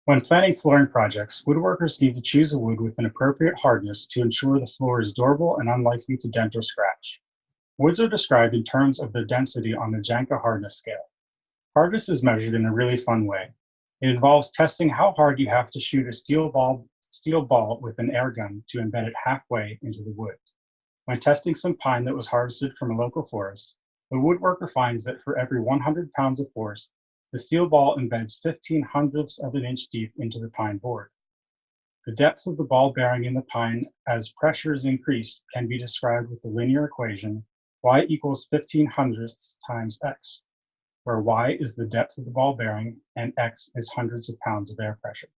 When planning flooring projects, woodworkers need to choose a wood with an appropriate hardness to ensure the floor is durable and unlikely to dent or scratch. Woods are described in terms of their density on the Janka hardness scale. Hardness is measured in a really fun way. It involves testing how hard you have to shoot a steel ball with an air gun to embed it halfway into the wood. When testing some pine that was harvested from a local forest, the woodworker finds that for every 100 pounds of force, the steel ball embeds 15 hundredths of an inch deep into the pine board. The depth of the ball bearing in the pine as pressure is increased can be described with the linear equation y equals 15 hundredths times x, where y is the depth of the ball bearing and x is hundreds of pounds of air pressure.